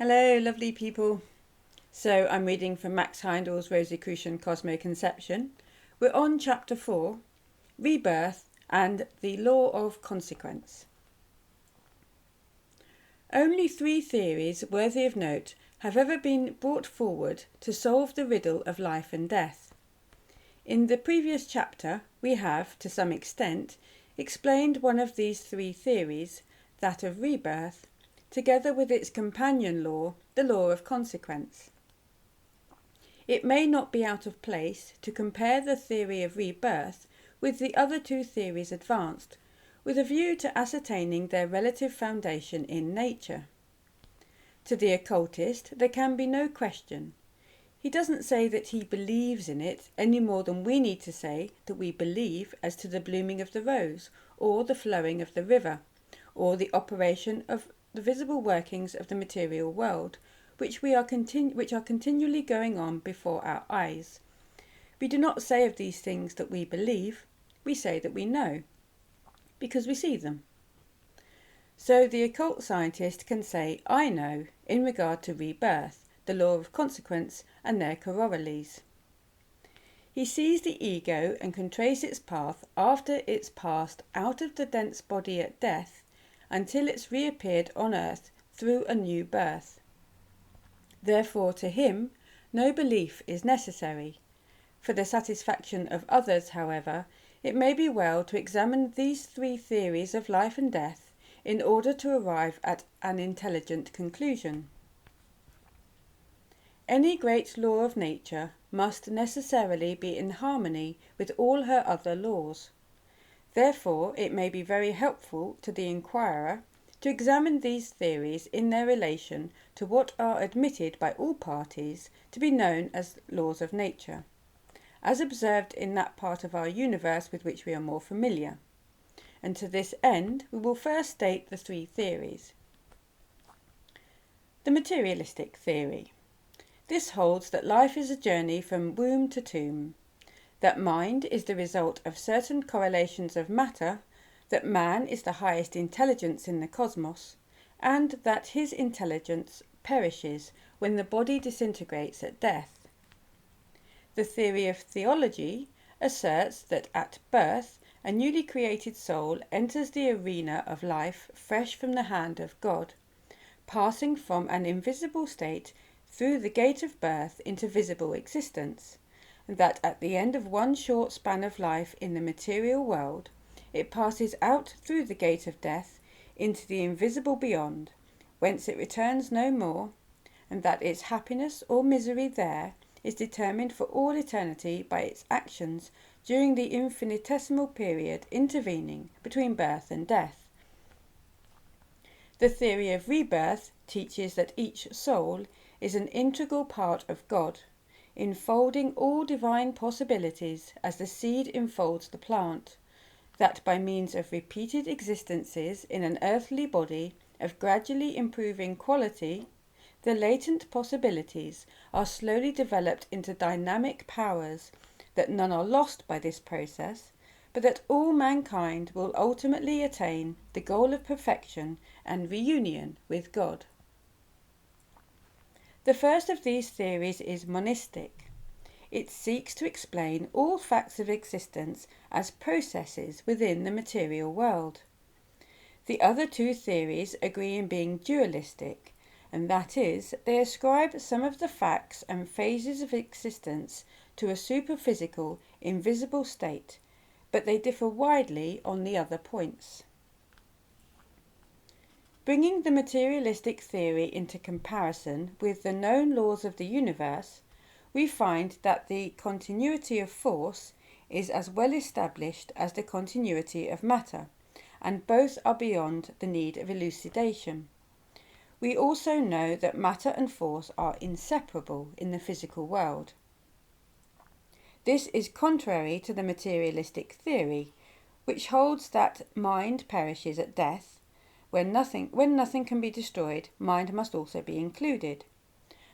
Hello, lovely people. So I'm reading from Max Heindel's Rosicrucian Cosmo Conception. We're on chapter 4, Rebirth and the Law of Consequence. Only 3 theories worthy of note have ever been brought forward to solve the riddle of life and death. In the previous chapter, we have, to some extent, explained one of these 3 theories, that of rebirth, together with its companion law, the law of consequence. It may not be out of place to compare the theory of rebirth with the other 2 theories advanced, with a view to ascertaining their relative foundation in nature. To the occultist, there can be no question. He doesn't say that he believes in it any more than we need to say that we believe as to the blooming of the rose, or the flowing of the river, or the operation of the visible workings of the material world, which are continually going on before our eyes. We do not say of these things that we believe, we say that we know, because we see them. So the occult scientist can say, I know, in regard to rebirth, the law of consequence and their corollaries. He sees the ego and can trace its path after it's passed out of the dense body at death until it's reappeared on earth through a new birth. Therefore, to him, no belief is necessary. For the satisfaction of others, however, it may be well to examine these 3 theories of life and death in order to arrive at an intelligent conclusion. Any great law of nature must necessarily be in harmony with all her other laws. Therefore, it may be very helpful to the inquirer to examine these theories in their relation to what are admitted by all parties to be known as laws of nature, as observed in that part of our universe with which we are more familiar. And to this end, we will first state the 3 theories. The materialistic theory. This holds that life is a journey from womb to tomb, that mind is the result of certain correlations of matter, that man is the highest intelligence in the cosmos, and that his intelligence perishes when the body disintegrates at death. The theory of theology asserts that at birth a newly created soul enters the arena of life fresh from the hand of God, passing from an invisible state through the gate of birth into visible existence, and that at the end of one short span of life in the material world, it passes out through the gate of death into the invisible beyond, whence it returns no more, and that its happiness or misery there is determined for all eternity by its actions during the infinitesimal period intervening between birth and death. The theory of rebirth teaches that each soul is an integral part of God, enfolding all divine possibilities as the seed enfolds the plant, that by means of repeated existences in an earthly body of gradually improving quality, the latent possibilities are slowly developed into dynamic powers, that none are lost by this process, but that all mankind will ultimately attain the goal of perfection and reunion with God. The first of these theories is monistic. It seeks to explain all facts of existence as processes within the material world. The other 2 theories agree in being dualistic, and that is, they ascribe some of the facts and phases of existence to a superphysical, invisible state, but they differ widely on the other points. Bringing the materialistic theory into comparison with the known laws of the universe, we find that the continuity of force is as well established as the continuity of matter, and both are beyond the need of elucidation. We also know that matter and force are inseparable in the physical world. This is contrary to the materialistic theory, which holds that mind perishes at death. When nothing can be destroyed, mind must also be included.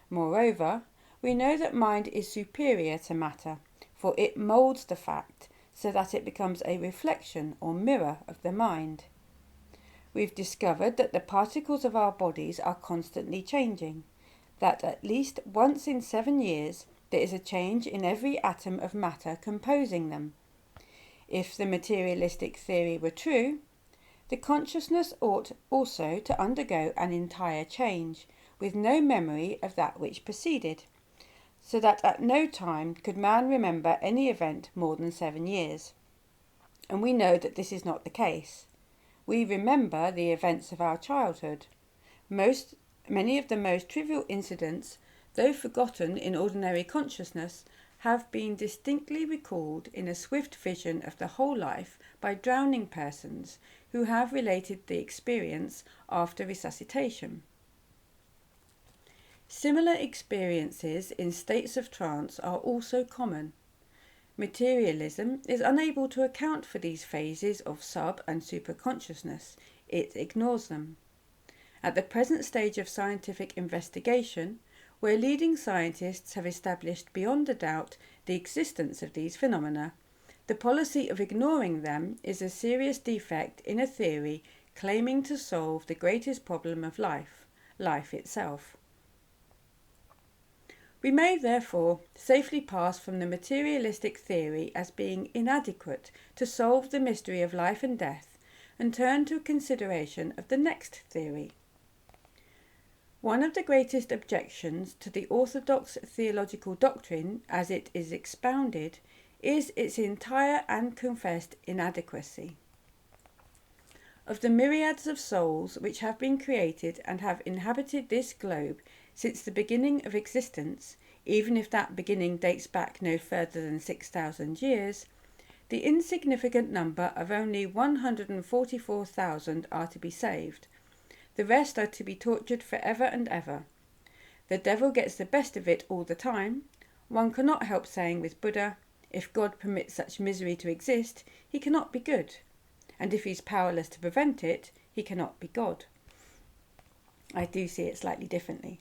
Moreover, we know that mind is superior to matter, for it moulds the fact so that it becomes a reflection or mirror of the mind. we've discovered that the particles of our bodies are constantly changing, that at least once in 7 years there is a change in every atom of matter composing them. If the materialistic theory were true, the consciousness ought also to undergo an entire change, with no memory of that which preceded, so that at no time could man remember any event more than 7 years. And we know that this is not the case. We remember the events of our childhood. Many of the most trivial incidents, though forgotten in ordinary consciousness, have been distinctly recalled in a swift vision of the whole life by drowning persons who have related the experience after resuscitation. Similar experiences in states of trance are also common. Materialism is unable to account for these phases of sub- and superconsciousness. It ignores them. At the present stage of scientific investigation, where leading scientists have established beyond a doubt the existence of these phenomena, the policy of ignoring them is a serious defect in a theory claiming to solve the greatest problem of life, life itself. We may therefore safely pass from the materialistic theory as being inadequate to solve the mystery of life and death and turn to a consideration of the next theory. One of the greatest objections to the orthodox theological doctrine as it is expounded is its entire and confessed inadequacy. Of the myriads of souls which have been created and have inhabited this globe since the beginning of existence, even if that beginning dates back no further than 6,000 years, the insignificant number of only 144,000 are to be saved. The rest are to be tortured forever and ever. The devil gets the best of it all the time. One cannot help saying with Buddha, if God permits such misery to exist, he cannot be good. And if he's powerless to prevent it, he cannot be God. I do see it slightly differently.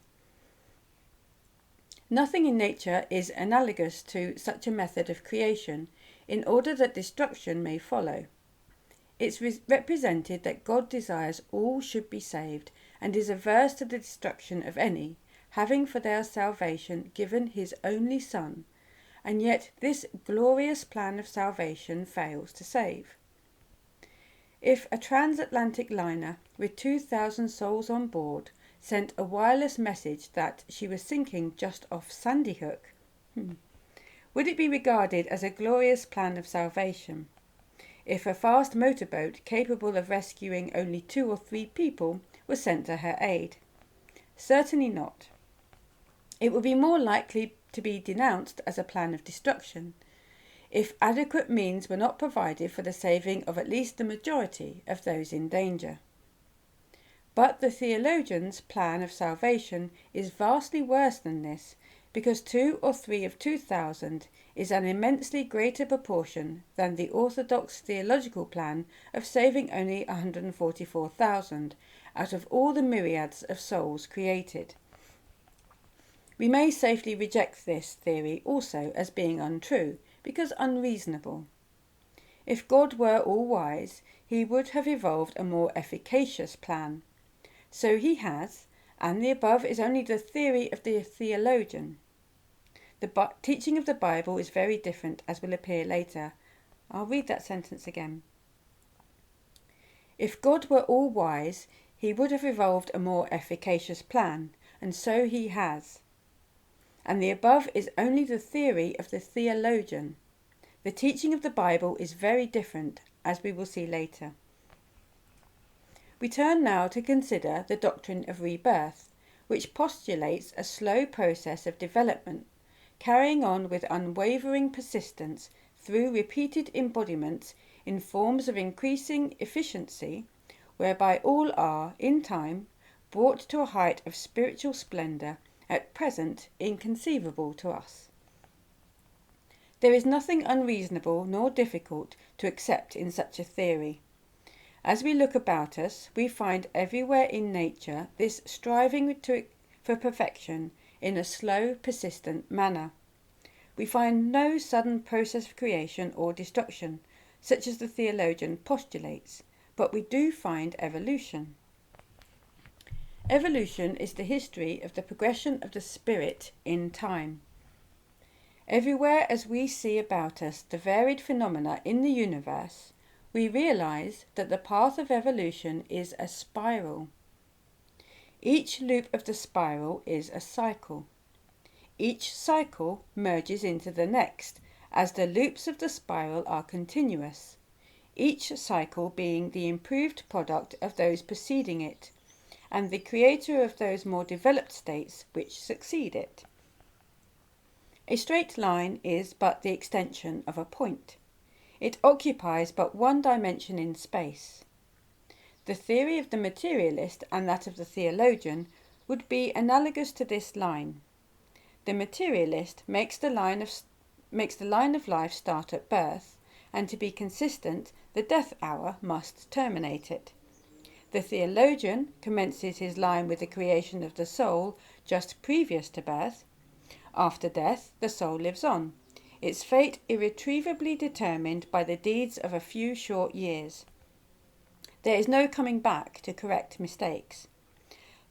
Nothing in nature is analogous to such a method of creation in order that destruction may follow. It's represented that God desires all should be saved and is averse to the destruction of any, having for their salvation given his only Son, and yet this glorious plan of salvation fails to save. If a transatlantic liner with 2,000 souls on board sent a wireless message that she was sinking just off Sandy Hook, would it be regarded as a glorious plan of salvation? If a fast motorboat capable of rescuing only 2 or 3 people was sent to her aid? Certainly not. It would be more likely to be denounced as a plan of destruction, if adequate means were not provided for the saving of at least the majority of those in danger. But the theologian's plan of salvation is vastly worse than this, because 2 or 3 of 2,000 is an immensely greater proportion than the orthodox theological plan of saving only 144,000 out of all the myriads of souls created. We may safely reject this theory also as being untrue, because unreasonable. If God were all-wise, he would have evolved a more efficacious plan. So he has, and the above is only the theory of the theologian. The teaching of the Bible is very different, as will appear later. I'll read that sentence again. If God were all-wise, he would have evolved a more efficacious plan, and so he has. And the above is only the theory of the theologian. The teaching of the Bible is very different, as we will see later. We turn now to consider the doctrine of rebirth, which postulates a slow process of development, carrying on with unwavering persistence through repeated embodiments in forms of increasing efficiency, whereby all are, in time, brought to a height of spiritual splendour at present inconceivable to us. There is nothing unreasonable nor difficult to accept in such a theory. As we look about us, we find everywhere in nature this striving for perfection in a slow, persistent manner. We find no sudden process of creation or destruction, such as the theologian postulates, but we do find evolution. Evolution is the history of the progression of the spirit in time. Everywhere as we see about us the varied phenomena in the universe, we realize that the path of evolution is a spiral. Each loop of the spiral is a cycle. Each cycle merges into the next, as the loops of the spiral are continuous, each cycle being the improved product of those preceding it, and the creator of those more developed states which succeed it. A straight line is but the extension of a point. It occupies but one dimension in space. The theory of the materialist and that of the theologian would be analogous to this line. The materialist makes the line of life start at birth, and to be consistent, the death hour must terminate it. The theologian commences his line with the creation of the soul just previous to birth. After death, the soul lives on, its fate irretrievably determined by the deeds of a few short years. There is no coming back to correct mistakes.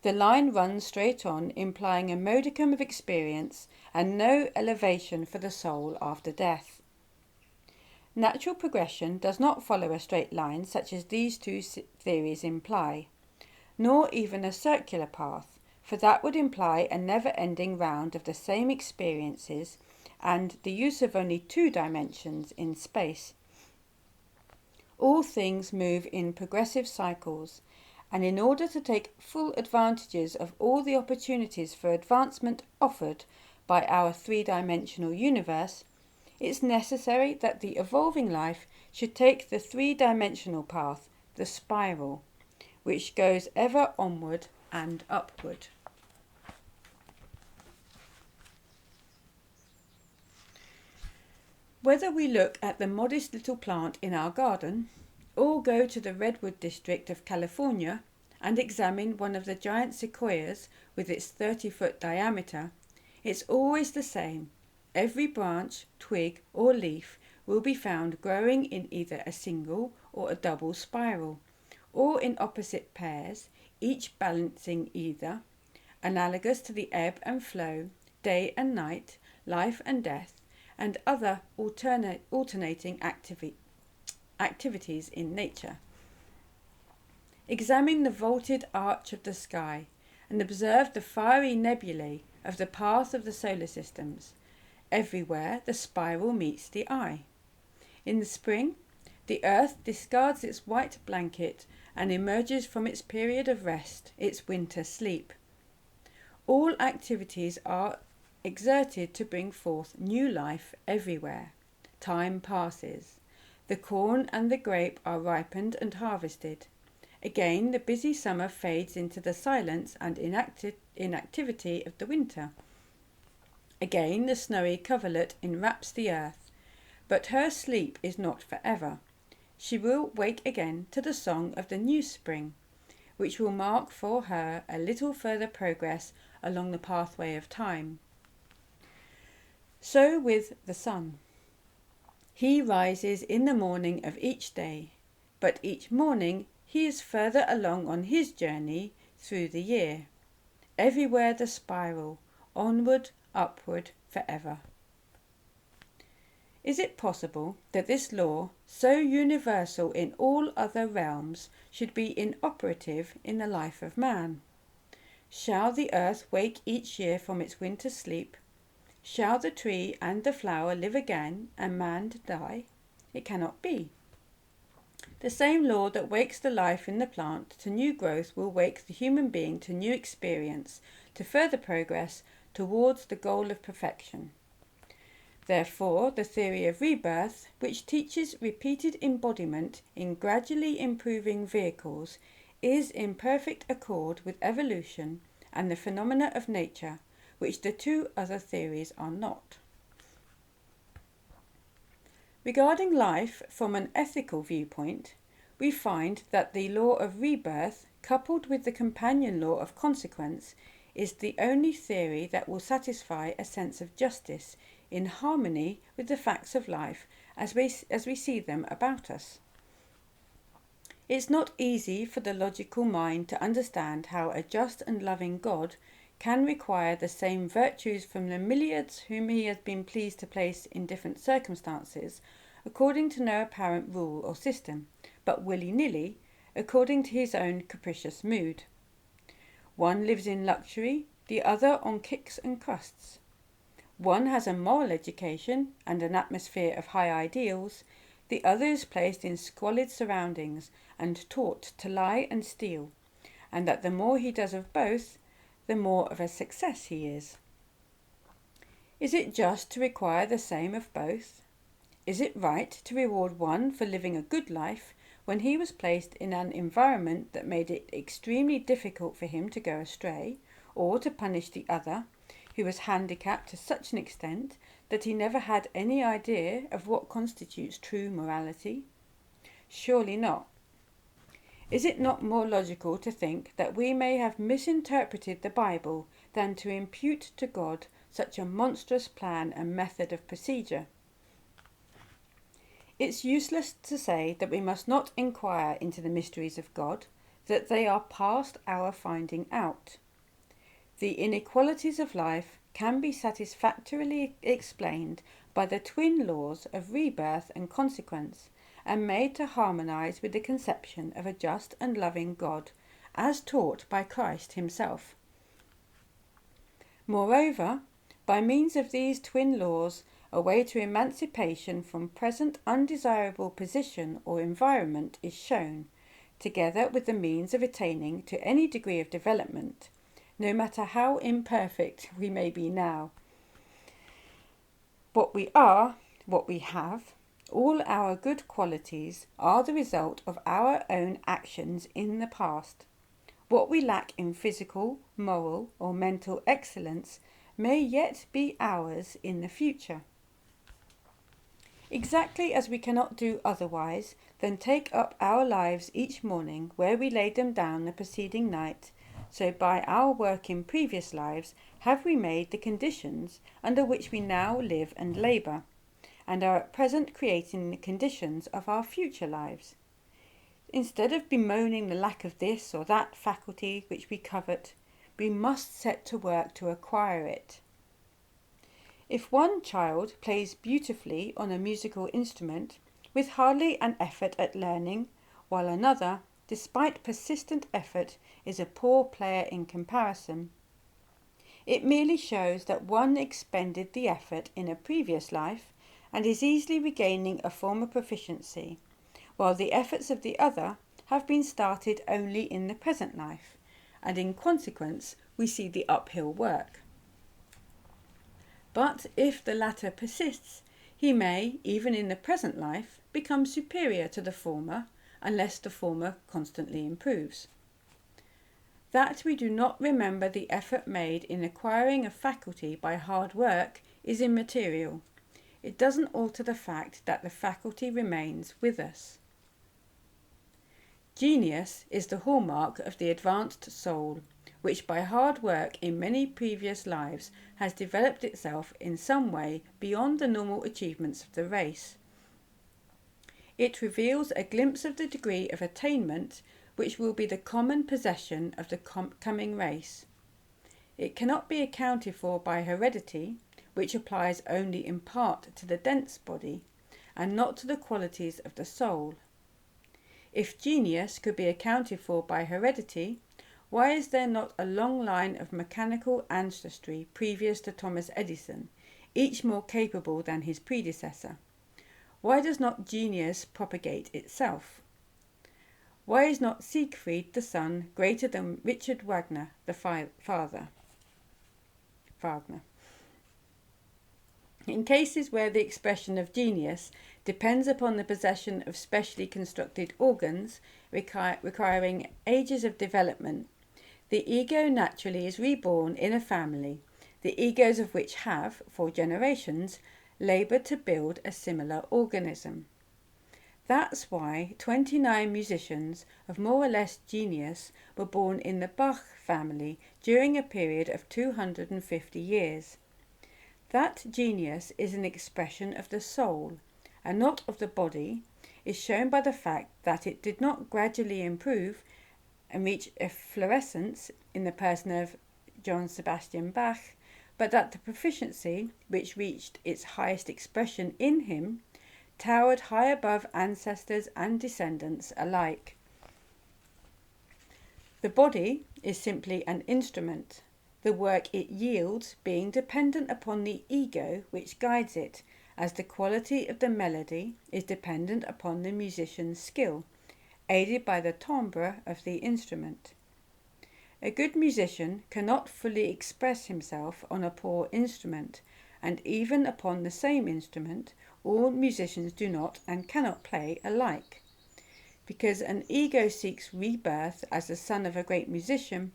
The line runs straight on, implying a modicum of experience and no elevation for the soul after death. Natural progression does not follow a straight line such as these two theories imply, nor even a circular path, for that would imply a never-ending round of the same experiences and the use of only two dimensions in space. All things move in progressive cycles, and in order to take full advantages of all the opportunities for advancement offered by our three-dimensional universe, it's necessary that the evolving life should take the three-dimensional path, the spiral, which goes ever onward and upward. Whether we look at the modest little plant in our garden, or go to the redwood district of California and examine one of the giant sequoias with its 30-foot diameter, it's always the same. Every branch, twig or leaf will be found growing in either a single or a double spiral, or in opposite pairs, each balancing either, analogous to the ebb and flow, day and night, life and death, and other alternating activities in nature. Examine the vaulted arch of the sky and observe the fiery nebulae of the path of the solar systems. Everywhere the spiral meets the eye. In the spring, the earth discards its white blanket and emerges from its period of rest, its winter sleep. All activities are exerted to bring forth new life everywhere. Time passes. The corn and the grape are ripened and harvested. Again, the busy summer fades into the silence and inactivity of the winter. Again, the snowy coverlet enwraps the earth. But her sleep is not forever. She will wake again to the song of the new spring, which will mark for her a little further progress along the pathway of time. So with the sun. He rises in the morning of each day, but each morning he is further along on his journey through the year. Everywhere the spiral, onward, upward, forever. Is it possible that this law, so universal in all other realms, should be inoperative in the life of man? Shall the earth wake each year from its winter sleep? Shall the tree and the flower live again and man die? It cannot be. The same law that wakes the life in the plant to new growth will wake the human being to new experience, to further progress towards the goal of perfection. Therefore, the theory of rebirth, which teaches repeated embodiment in gradually improving vehicles, is in perfect accord with evolution and the phenomena of nature, which the two other theories are not. Regarding life from an ethical viewpoint, we find that the law of rebirth, coupled with the companion law of consequence, is the only theory that will satisfy a sense of justice in harmony with the facts of life as we see them about us. It's not easy for the logical mind to understand how a just and loving God can require the same virtues from the myriads whom he has been pleased to place in different circumstances, according to no apparent rule or system, but willy-nilly, according to his own capricious mood. One lives in luxury, the other on kicks and crusts. One has a moral education and an atmosphere of high ideals, the other is placed in squalid surroundings and taught to lie and steal, and that the more he does of both, the more of a success he is. Is it just to require the same of both? Is it right to reward one for living a good life when he was placed in an environment that made it extremely difficult for him to go astray, or to punish the other, who was handicapped to such an extent that he never had any idea of what constitutes true morality? Surely not. Is it not more logical to think that we may have misinterpreted the Bible than to impute to God such a monstrous plan and method of procedure? It's useless to say that we must not inquire into the mysteries of God, that they are past our finding out. The inequalities of life can be satisfactorily explained by the twin laws of rebirth and consequence, and made to harmonize with the conception of a just and loving God, as taught by Christ himself. Moreover, by means of these twin laws, a way to emancipation from present undesirable position or environment is shown, together with the means of attaining to any degree of development, no matter how imperfect we may be now. What we are, what we have, all our good qualities are the result of our own actions in the past. What we lack in physical, moral, or mental excellence may yet be ours in the future. Exactly as we cannot do otherwise than take up our lives each morning where we laid them down the preceding night, so by our work in previous lives have we made the conditions under which we now live and labour, and are at present creating the conditions of our future lives. Instead of bemoaning the lack of this or that faculty which we covet, we must set to work to acquire it. If one child plays beautifully on a musical instrument, with hardly an effort at learning, while another, despite persistent effort, is a poor player in comparison, it merely shows that one expended the effort in a previous life and is easily regaining a former proficiency, while the efforts of the other have been started only in the present life, and in consequence we see the uphill work. But if the latter persists, he may, even in the present life, become superior to the former, unless the former constantly improves. That we do not remember the effort made in acquiring a faculty by hard work is immaterial. It doesn't alter the fact that the faculty remains with us. Genius is the hallmark of the advanced soul, which by hard work in many previous lives has developed itself in some way beyond the normal achievements of the race. It reveals a glimpse of the degree of attainment which will be the common possession of the coming race. It cannot be accounted for by heredity, which applies only in part to the dense body, and not to the qualities of the soul. If genius could be accounted for by heredity, why is there not a long line of mechanical ancestry previous to Thomas Edison, each more capable than his predecessor? Why does not genius propagate itself? Why is not Siegfried the son greater than Richard Wagner the father? Wagner. In cases where the expression of genius depends upon the possession of specially constructed organs requiring ages of development, the ego naturally is reborn in a family, the egos of which have, for generations, laboured to build a similar organism. That's why 29 musicians of more or less genius were born in the Bach family during a period of 250 years. That genius is an expression of the soul, and not of the body. is shown by the fact that it did not gradually improve and reach efflorescence in the person of Johann Sebastian Bach, but that the proficiency, which reached its highest expression in him, towered high above ancestors and descendants alike. The body is simply an instrument, the work it yields being dependent upon the ego which guides it, as the quality of the melody is dependent upon the musician's skill, aided by the timbre of the instrument. A good musician cannot fully express himself on a poor instrument, and even upon the same instrument, all musicians do not and cannot play alike. Because an ego seeks rebirth as the son of a great musician,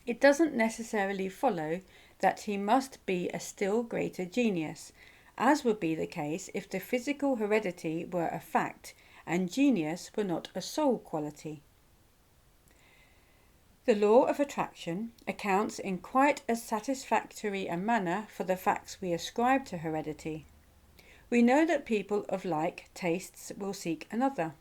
it doesn't necessarily follow that he must be a still greater genius, as would be the case if the physical heredity were a fact and genius were not a soul quality. The law of attraction accounts in quite as satisfactory a manner for the facts we ascribe to heredity. We know that people of like tastes will seek another.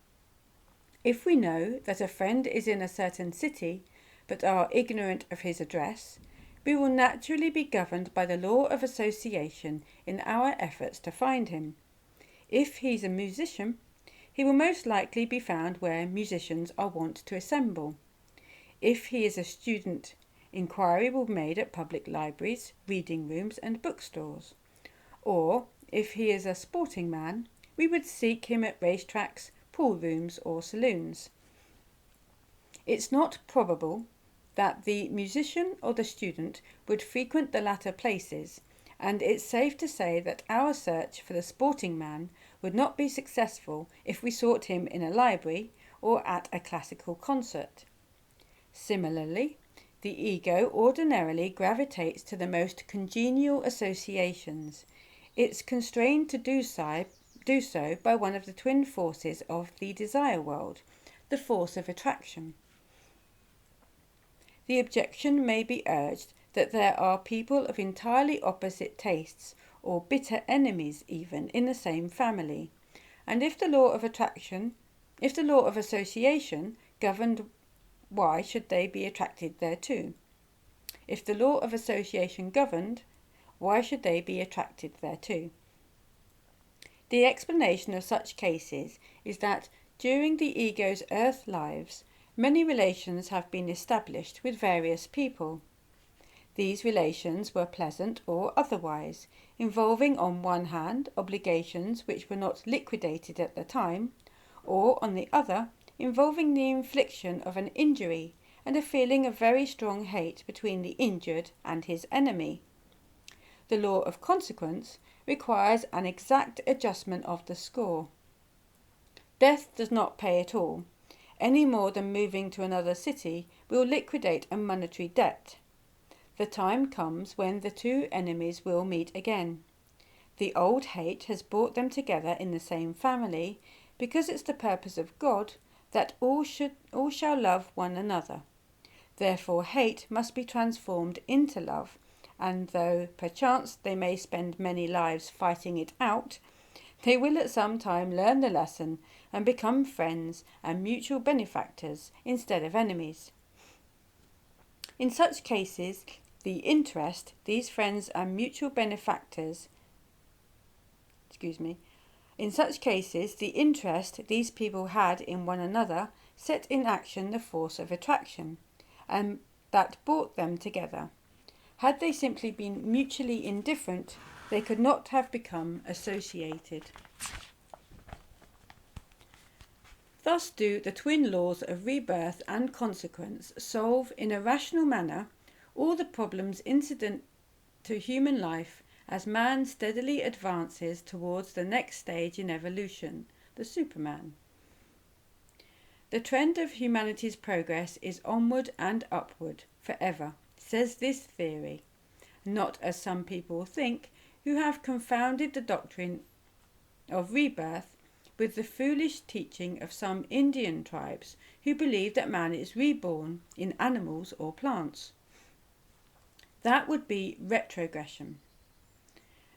If we know that a friend is in a certain city, but are ignorant of his address, we will naturally be governed by the law of association in our efforts to find him. If he's a musician, he will most likely be found where musicians are wont to assemble. If he is a student, inquiry will be made at public libraries, reading rooms and bookstores. Or, if he is a sporting man, we would seek him at racetracks, pool rooms or saloons. It's not probable that the musician or the student would frequent the latter places, and it's safe to say that our search for the sporting man would not be successful if we sought him in a library or at a classical concert. Similarly, the ego ordinarily gravitates to the most congenial associations. It's constrained to do so by one of the twin forces of the desire world, the force of attraction. The objection may be urged that there are people of entirely opposite tastes, or bitter enemies even, in the same family, and if the law of association governed, why should they be attracted thereto? If the law of association governed, why should they be attracted thereto? The explanation of such cases is that during the ego's earth lives, many relations have been established with various people. These relations were pleasant or otherwise, involving on one hand obligations which were not liquidated at the time, or on the other involving the infliction of an injury and a feeling of very strong hate between the injured and his enemy. The law of consequence requires an exact adjustment of the score. Death does not pay at all, any more than moving to another city will liquidate a monetary debt. The time comes when the two enemies will meet again. The old hate has brought them together in the same family, because it's the purpose of God that all shall love one another. Therefore hate must be transformed into love, and though perchance they may spend many lives fighting it out, they will at some time learn the lesson and become friends and mutual benefactors instead of enemies. In such cases, the interest these friends and mutual benefactors In such cases, the interest these people had in one another set in action the force of attraction, and that brought them together. Had they simply been mutually indifferent, they could not have become associated. Thus do the twin laws of rebirth and consequence solve in a rational manner all the problems incident to human life as man steadily advances towards the next stage in evolution, the Superman. The trend of humanity's progress is onward and upward, forever, says this theory, not as some people think, who have confounded the doctrine of rebirth with the foolish teaching of some Indian tribes who believe that man is reborn in animals or plants. That would be retrogression.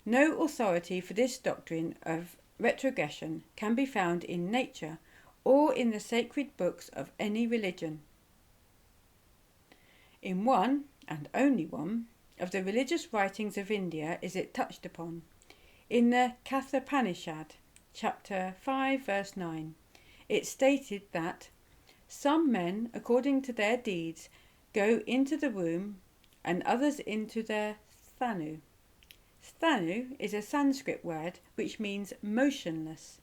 No authority for this doctrine of retrogression can be found in nature or in the sacred books of any religion. In one, and only one, of the religious writings of India is it touched upon. In the Kathopanishad, chapter 5, verse 9, it stated that some men, according to their deeds, go into the womb and others into their sthanu. Sthanu is a Sanskrit word which means motionless,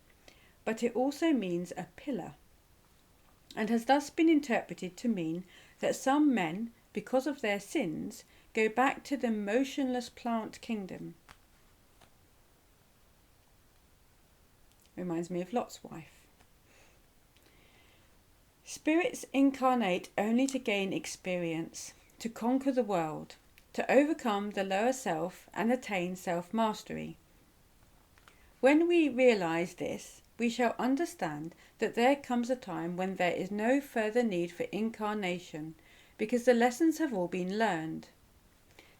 but it also means a pillar, and has thus been interpreted to mean that some men, because of their sins, go back to the motionless plant kingdom. Reminds me of Lot's wife. Spirits incarnate only to gain experience, to conquer the world, to overcome the lower self and attain self-mastery. When we realise this, we shall understand that there comes a time when there is no further need for incarnation, because the lessons have all been learned.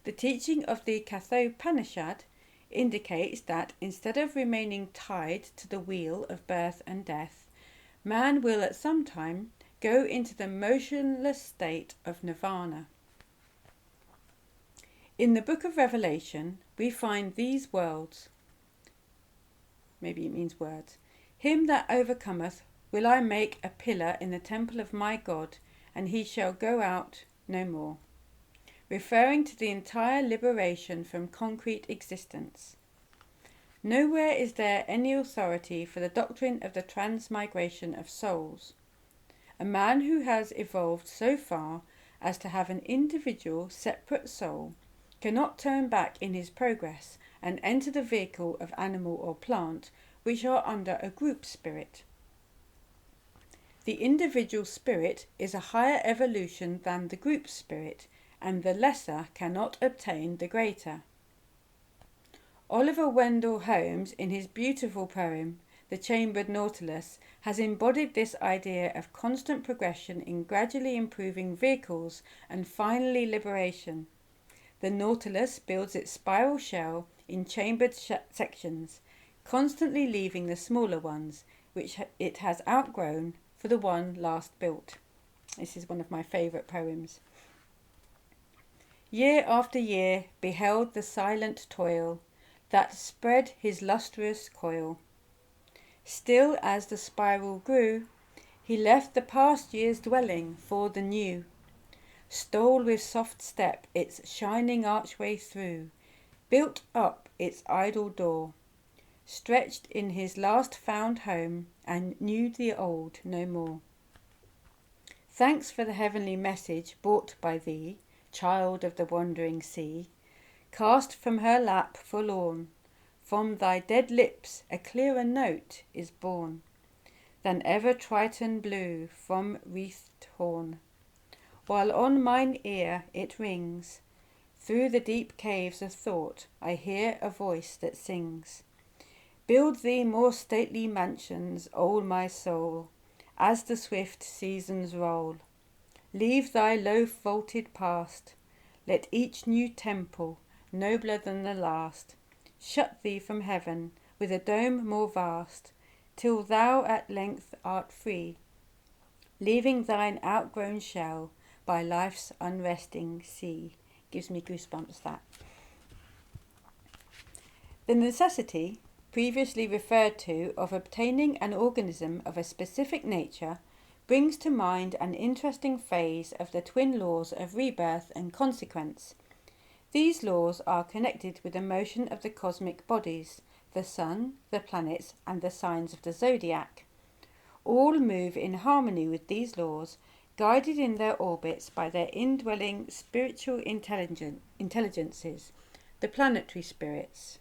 The teaching of the Kathopanishad indicates that instead of remaining tied to the wheel of birth and death, man will at some time go into the motionless state of nirvana. In the book of Revelation, we find these words. Maybe it means words. Him that overcometh will I make a pillar in the temple of my God, and he shall go out no more. Referring to the entire liberation from concrete existence. Nowhere is there any authority for the doctrine of the transmigration of souls. A man who has evolved so far as to have an individual separate soul cannot turn back in his progress and enter the vehicle of animal or plant which are under a group spirit. The individual spirit is a higher evolution than the group spirit, and the lesser cannot obtain the greater. Oliver Wendell Holmes, in his beautiful poem, The Chambered Nautilus, has embodied this idea of constant progression in gradually improving vehicles and finally liberation. The Nautilus builds its spiral shell in chambered sections, constantly leaving the smaller ones, which it has outgrown, for the one last built. This is one of my favourite poems. Year after year beheld the silent toil that spread his lustrous coil. Still as the spiral grew, he left the past year's dwelling for the new, stole with soft step its shining archway through, built up its idle door, stretched in his last found home, and knew the old no more. Thanks for the heavenly message brought by thee, child of the wandering sea, cast from her lap forlorn. From thy dead lips a clearer note is born than ever Triton blew from wreathed horn, while on mine ear it rings. Through the deep caves of thought I hear a voice that sings. Build thee more stately mansions, O my soul, as the swift seasons roll. Leave thy low vaulted past, let each new temple, nobler than the last, shut thee from heaven with a dome more vast, till thou at length art free, leaving thine outgrown shell by life's unresting sea. Gives me goosebumps, that. The necessity previously referred to of obtaining an organism of a specific nature brings to mind an interesting phase of the twin laws of rebirth and consequence. These laws are connected with the motion of the cosmic bodies, the sun, the planets, and the signs of the zodiac. All move in harmony with these laws, guided in their orbits by their indwelling spiritual intelligences, the planetary spirits.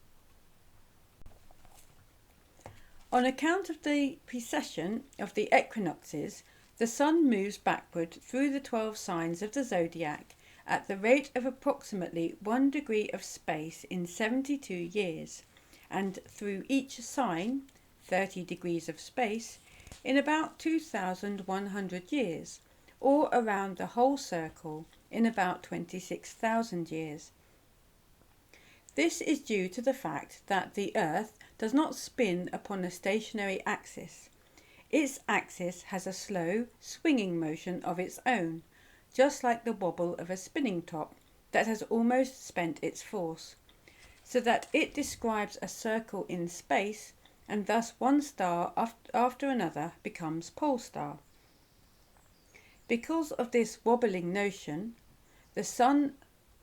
On account of the precession of the equinoxes, the sun moves backward through the 12 signs of the zodiac at the rate of approximately 1 degree of space in 72 years, and through each sign, 30 degrees of space, in about 2,100 years, or around the whole circle in about 26,000 years. This is due to the fact that the Earth does not spin upon a stationary axis. Its axis has a slow, swinging motion of its own, just like the wobble of a spinning top that has almost spent its force, so that it describes a circle in space, and thus one star after another becomes pole star. Because of this wobbling notion, the Sun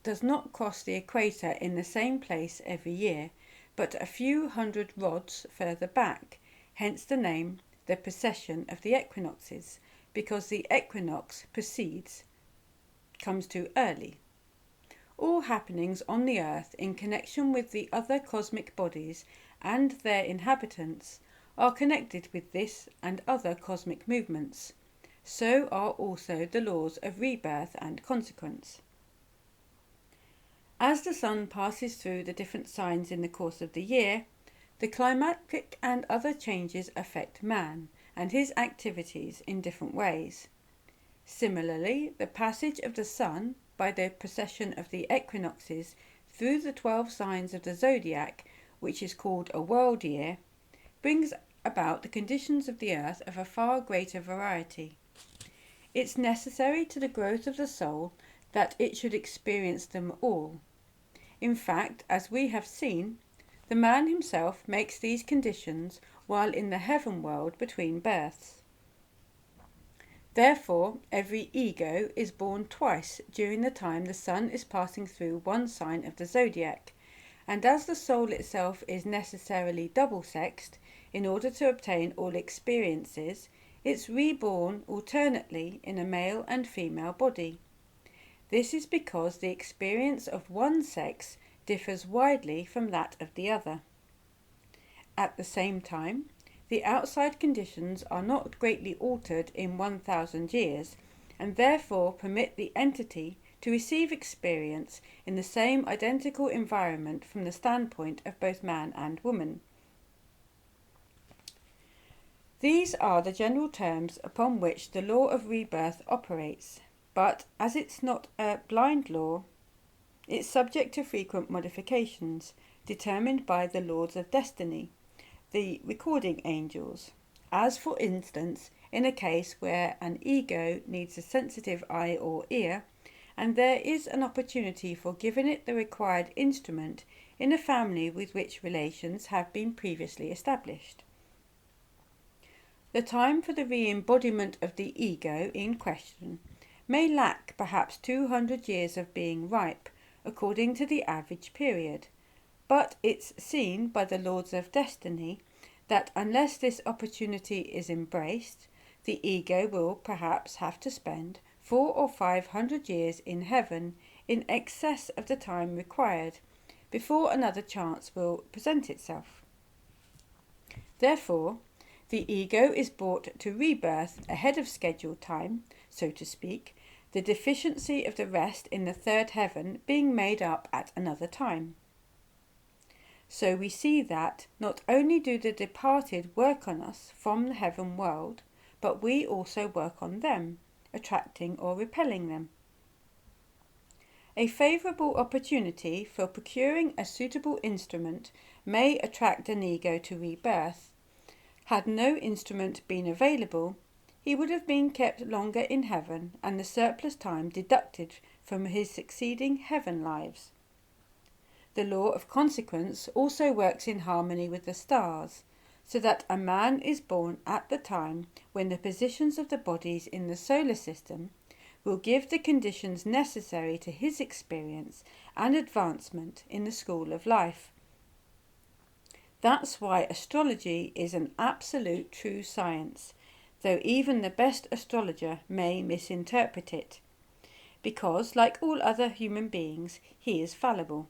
does not cross the equator in the same place every year, but a few hundred rods further back, hence the name the precession of the equinoxes, because the equinox comes too early. All happenings on the earth in connection with the other cosmic bodies and their inhabitants are connected with this and other cosmic movements. So are also the laws of rebirth and consequence. As the Sun passes through the different signs in the course of the year, the climatic and other changes affect man and his activities in different ways. Similarly, the passage of the Sun by the precession of the equinoxes through the 12 signs of the zodiac, which is called a world year, brings about the conditions of the earth of a far greater variety. It's necessary to the growth of the soul that it should experience them all. In fact, as we have seen, the man himself makes these conditions while in the heaven world between births. Therefore, every ego is born twice during the time the Sun is passing through one sign of the zodiac, and as the soul itself is necessarily double-sexed, in order to obtain all experiences, it's reborn alternately in a male and female body. This is because the experience of one sex differs widely from that of the other. At the same time, the outside conditions are not greatly altered in 1,000 years, and therefore permit the entity to receive experience in the same identical environment from the standpoint of both man and woman. These are the general terms upon which the law of rebirth operates, but as it's not a blind law, it's subject to frequent modifications determined by the lords of destiny, the recording angels, as for instance in a case where an ego needs a sensitive eye or ear, and there is an opportunity for giving it the required instrument in a family with which relations have been previously established. The time for the re-embodiment of the ego in question may lack perhaps 200 years of being ripe, according to the average period, but it's seen by the lords of destiny that unless this opportunity is embraced, the ego will perhaps have to spend 400 or 500 years in heaven in excess of the time required before another chance will present itself. Therefore, the ego is brought to rebirth ahead of scheduled time, so to speak, the deficiency of the rest in the third heaven being made up at another time. So we see that not only do the departed work on us from the heaven world, but we also work on them, attracting or repelling them. A favourable opportunity for procuring a suitable instrument may attract an ego to rebirth. Had no instrument been available, he would have been kept longer in heaven and the surplus time deducted from his succeeding heaven lives. The law of consequence also works in harmony with the stars, so that a man is born at the time when the positions of the bodies in the solar system will give the conditions necessary to his experience and advancement in the school of life. That's why astrology is an absolute true science, though even the best astrologer may misinterpret it, because, like all other human beings, he is fallible.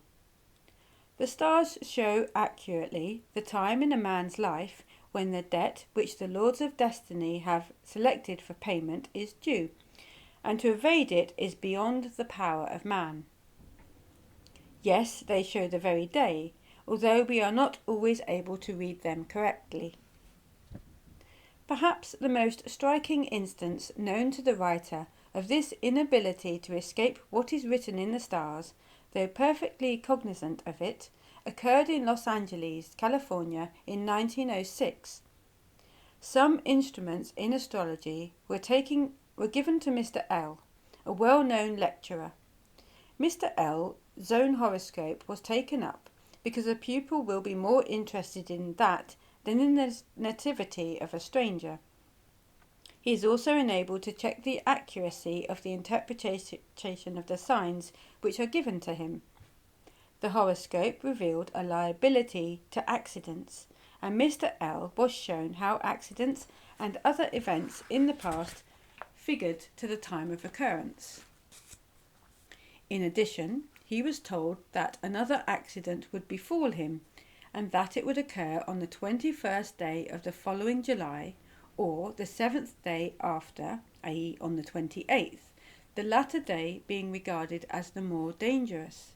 The stars show accurately the time in a man's life when the debt which the lords of destiny have selected for payment is due, and to evade it is beyond the power of man. Yes, they show the very day, although we are not always able to read them correctly. Perhaps the most striking instance known to the writer of this inability to escape what is written in the stars, though perfectly cognizant of it, occurred in Los Angeles, California in 1906. Some instruments in astrology were given to Mr. L, a well-known lecturer. Mr. L's own horoscope was taken up because a pupil will be more interested in that than in the nativity of a stranger. He is also enabled to check the accuracy of the interpretation of the signs which are given to him. The horoscope revealed a liability to accidents, and Mr. L was shown how accidents and other events in the past figured to the time of occurrence. In addition, he was told that another accident would befall him, and that it would occur on the 21st day of the following July, or the 7th day after, i.e. on the 28th, the latter day being regarded as the more dangerous.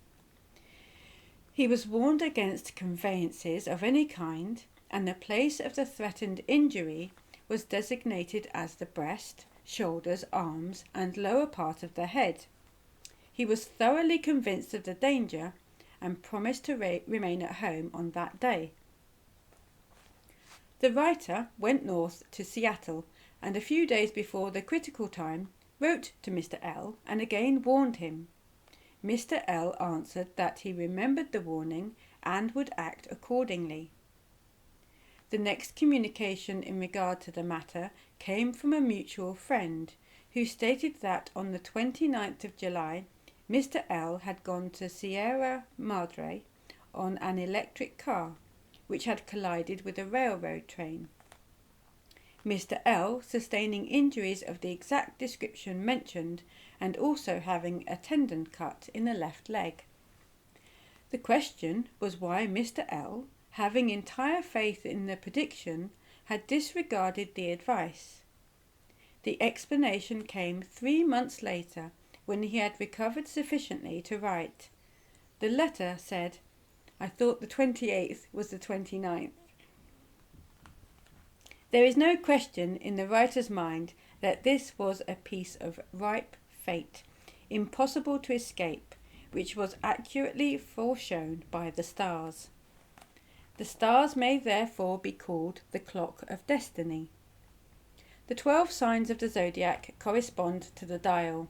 He was warned against conveyances of any kind, and the place of the threatened injury was designated as the breast, shoulders, arms, and lower part of the head. He was thoroughly convinced of the danger and promised to remain at home on that day. The writer went north to Seattle, and a few days before the critical time wrote to Mr. L and again warned him. Mr. L answered that he remembered the warning and would act accordingly. The next communication in regard to the matter came from a mutual friend, who stated that on the 29th of July, Mr. L had gone to Sierra Madre on an electric car, which had collided with a railroad train. Mr. L sustaining injuries of the exact description mentioned, and also having a tendon cut in the left leg. The question was why Mr. L, having entire faith in the prediction, had disregarded the advice. The explanation came 3 months later, when he had recovered sufficiently to write. The letter said, "I thought the 28th was the 29th." There is no question in the writer's mind that this was a piece of ripe fate, impossible to escape, which was accurately foreshown by the stars. The stars may therefore be called the clock of destiny. The 12 signs of the zodiac correspond to the dial,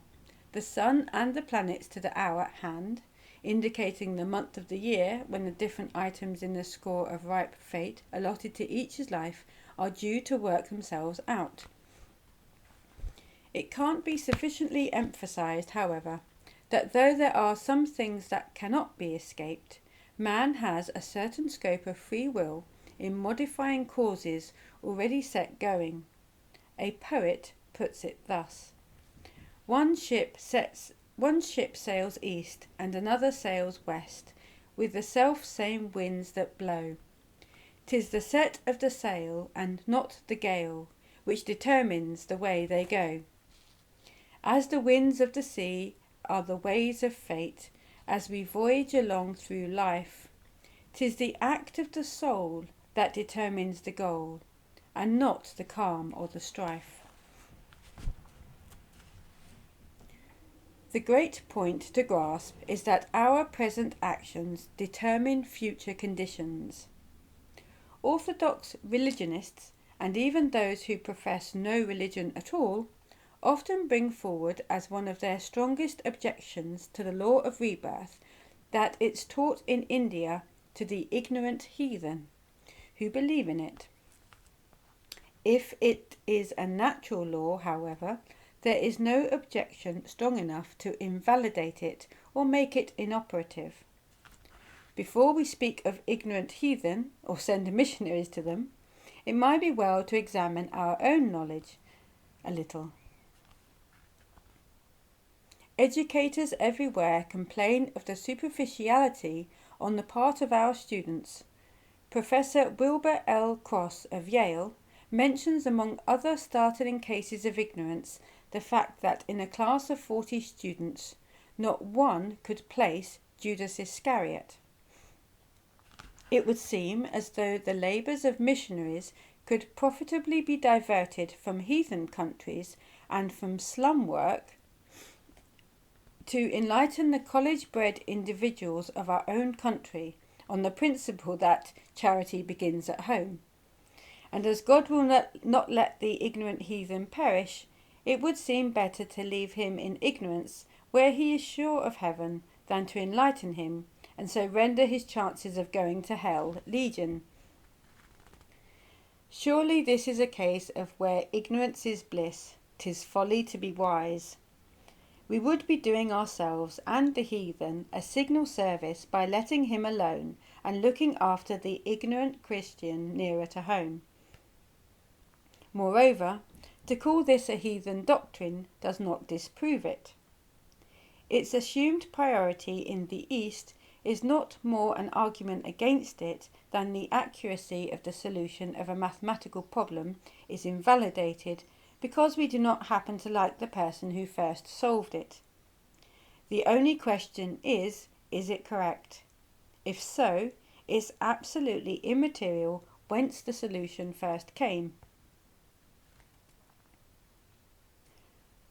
the sun and the planets to the hour hand, indicating the month of the year when the different items in the score of ripe fate allotted to each's life are due to work themselves out. It can't be sufficiently emphasized, however, that though there are some things that cannot be escaped, man has a certain scope of free will in modifying causes already set going. A poet puts it thus: One ship sails east and another sails west, with the self same winds that blow. 'Tis the set of the sail and not the gale which determines the way they go. As the winds of the sea are the ways of fate, as we voyage along through life, 'tis the act of the soul that determines the goal, and not the calm or the strife. The great point to grasp is that our present actions determine future conditions. Orthodox religionists, and even those who profess no religion at all, often bring forward as one of their strongest objections to the law of rebirth that it's taught in India to the ignorant heathen who believe in it. If it is a natural law, however, there is no objection strong enough to invalidate it or make it inoperative. Before we speak of ignorant heathen or send missionaries to them, it might be well to examine our own knowledge a little. Educators everywhere complain of the superficiality on the part of our students. Professor Wilbur L. Cross of Yale mentions among other startling cases of ignorance the fact that in a class of 40 students, not one could place Judas Iscariot. It would seem as though the labours of missionaries could profitably be diverted from heathen countries and from slum work to enlighten the college-bred individuals of our own country on the principle that charity begins at home. And as God will not let the ignorant heathen perish, it would seem better to leave him in ignorance where he is sure of heaven than to enlighten him, and so render his chances of going to hell legion. Surely this is a case of where ignorance is bliss, 'tis folly to be wise. We would be doing ourselves and the heathen a signal service by letting him alone and looking after the ignorant Christian nearer to home. Moreover, to call this a heathen doctrine does not disprove it. Its assumed priority in the East is not more an argument against it than the accuracy of the solution of a mathematical problem is invalidated because we do not happen to like the person who first solved it. The only question is it correct? If so, it's absolutely immaterial whence the solution first came.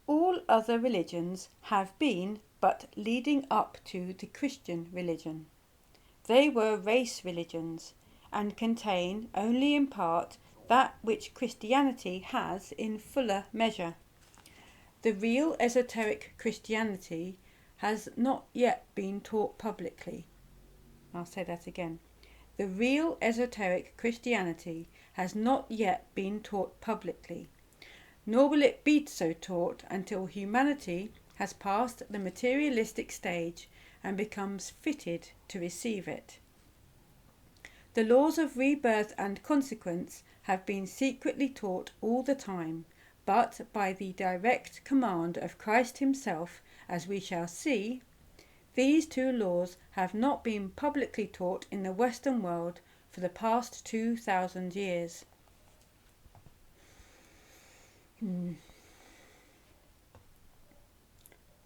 All other religions have been but leading up to the Christian religion. They were race religions and contain only in part that which Christianity has in fuller measure. The real esoteric Christianity has not yet been taught publicly. I'll say that again. The real esoteric Christianity has not yet been taught publicly, nor will it be so taught until humanity has passed the materialistic stage and becomes fitted to receive it. The laws of rebirth and consequence have been secretly taught all the time, but by the direct command of Christ himself, as we shall see, these two laws have not been publicly taught in the Western world for the past 2,000 years.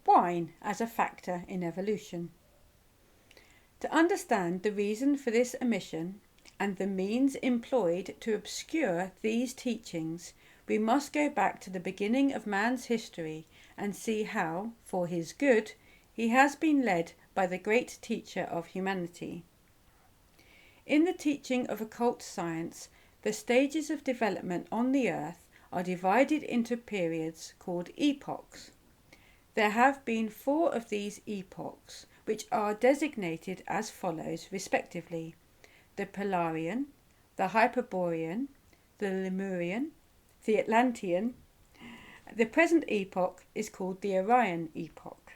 Wine as a factor in evolution. To understand the reason for this omission and the means employed to obscure these teachings, we must go back to the beginning of man's history and see how, for his good, he has been led by the great teacher of humanity. In the teaching of occult science, the stages of development on the earth are divided into periods called epochs. There have been 4 of these epochs, which are designated as follows respectively: the Polarian, the Hyperborean, the Lemurian, the Atlantean. The present epoch is called the Orion epoch.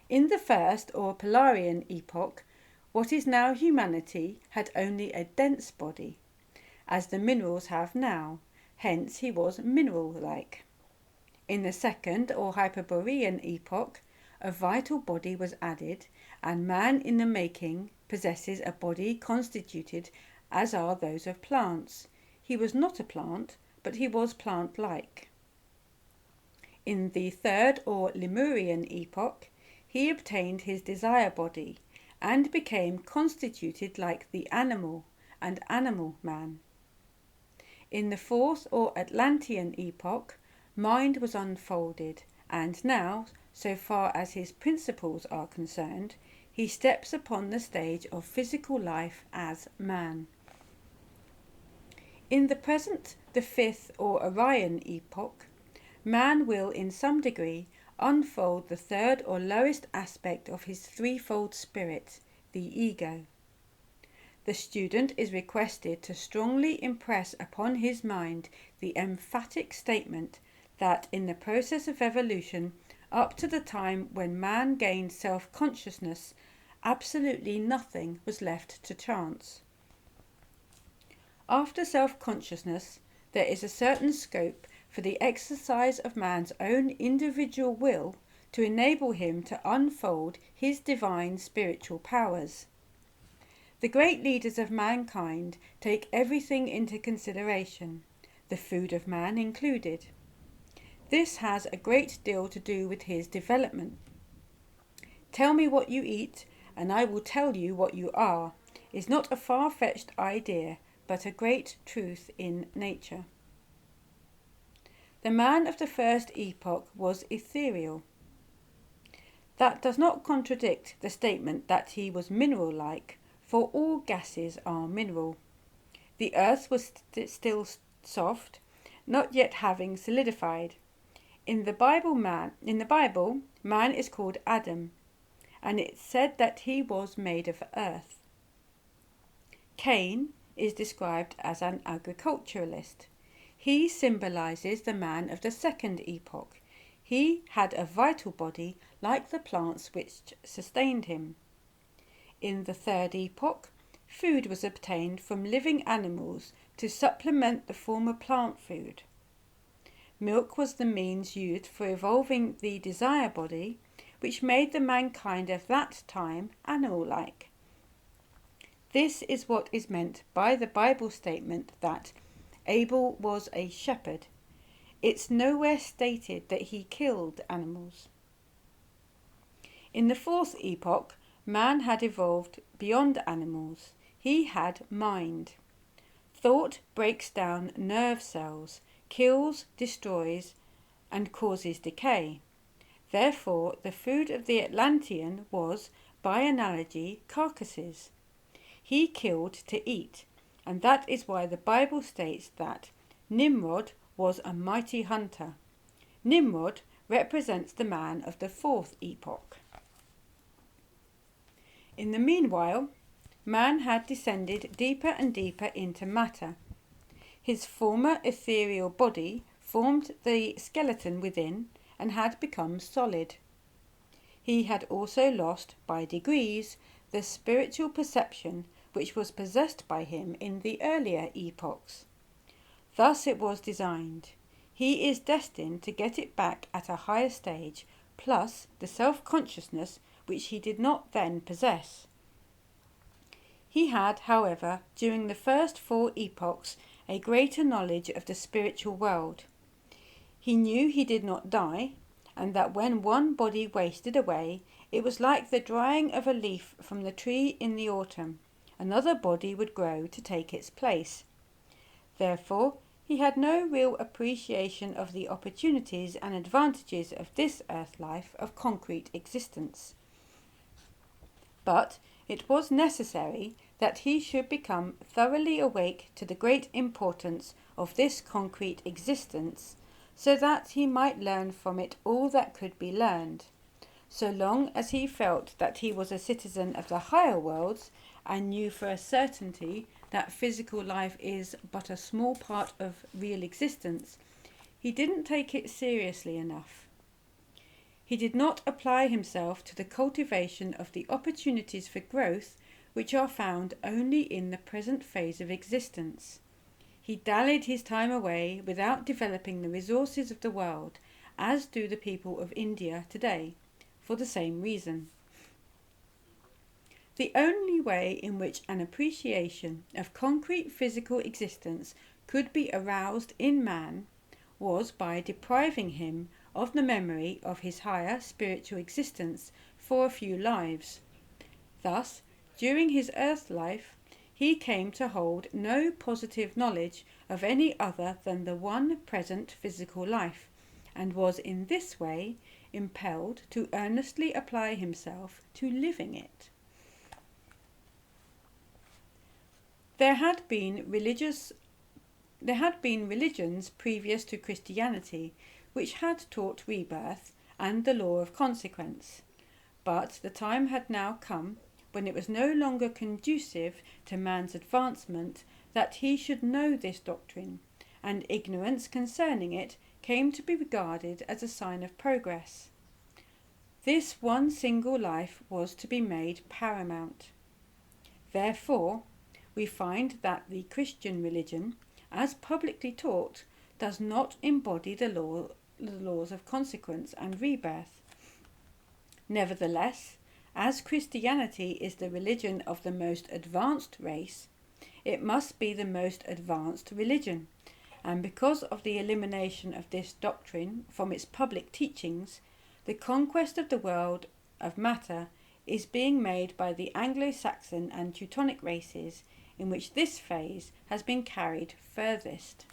In the first or Polarian epoch, what is now humanity had only a dense body, as the minerals have now, hence he was mineral-like. In the second or Hyperborean epoch, a vital body was added, and man in the making possesses a body constituted as are those of plants. He was not a plant, but he was plant-like. In the third or Lemurian epoch, he obtained his desire body and became constituted like the animal and animal man. In the fourth or Atlantean epoch, mind was unfolded, and now, so far as his principles are concerned, he steps upon the stage of physical life as man. In the present, the fifth or Orion epoch, man will in some degree unfold the third or lowest aspect of his threefold spirit, the ego. The student is requested to strongly impress upon his mind the emphatic statement that in the process of evolution, up to the time when man gained self-consciousness, absolutely nothing was left to chance. After self-consciousness, there is a certain scope for the exercise of man's own individual will to enable him to unfold his divine spiritual powers. The great leaders of mankind take everything into consideration, the food of man included. This has a great deal to do with his development. Tell me what you eat, and I will tell you what you are, is not a far-fetched idea, but a great truth in nature. The man of the first epoch was ethereal. That does not contradict the statement that he was mineral-like, for all gases are mineral. The earth was still soft, not yet having solidified. In the Bible, man is called Adam, and it said that he was made of earth. Cain is described as an agriculturalist. He symbolizes the man of the second epoch. He had a vital body like the plants which sustained him. In the third epoch, food was obtained from living animals to supplement the former plant food. Milk was the means used for evolving the desire body, which made the mankind of that time animal-like. This is what is meant by the Bible statement that Abel was a shepherd. It's nowhere stated that he killed animals. In the fourth epoch, man had evolved beyond animals. He had mind. Thought breaks down nerve cells, kills, destroys, and causes decay. Therefore, the food of the Atlantean was, by analogy, carcasses. He killed to eat, and that is why the Bible states that Nimrod was a mighty hunter. Nimrod represents the man of the fourth epoch. In the meanwhile, man had descended deeper and deeper into matter. His former ethereal body formed the skeleton within and had become solid. He had also lost, by degrees, the spiritual perception which was possessed by him in the earlier epochs. Thus it was designed. He is destined to get it back at a higher stage, plus the self-consciousness which he did not then possess. He had, however, during the first 4 epochs, a greater knowledge of the spiritual world. He knew he did not die, and that when one body wasted away, it was like the drying of a leaf from the tree in the autumn. Another body would grow to take its place. Therefore, he had no real appreciation of the opportunities and advantages of this earth life of concrete existence. But it was necessary that he should become thoroughly awake to the great importance of this concrete existence, so that he might learn from it all that could be learned. So long as he felt that he was a citizen of the higher worlds, and knew for a certainty that physical life is but a small part of real existence, he didn't take it seriously enough. He did not apply himself to the cultivation of the opportunities for growth which are found only in the present phase of existence. He dallied his time away without developing the resources of the world, as do the people of India today, for the same reason. The only way in which an appreciation of concrete physical existence could be aroused in man was by depriving him of the memory of his higher spiritual existence for a few lives. Thus, during his earth life, he came to hold no positive knowledge of any other than the one present physical life, and was in this way impelled to earnestly apply himself to living it. There had been religions previous to Christianity which had taught rebirth and the law of consequence, but the time had now come when it was no longer conducive to man's advancement that he should know this doctrine, and ignorance concerning it came to be regarded as a sign of progress. This one single life was to be made paramount. Therefore, we find that the Christian religion, as publicly taught, does not embody the laws of consequence and rebirth. Nevertheless, as Christianity is the religion of the most advanced race, it must be the most advanced religion, and because of the elimination of this doctrine from its public teachings, the conquest of the world of matter is being made by the Anglo-Saxon and Teutonic races, in which this phase has been carried furthest.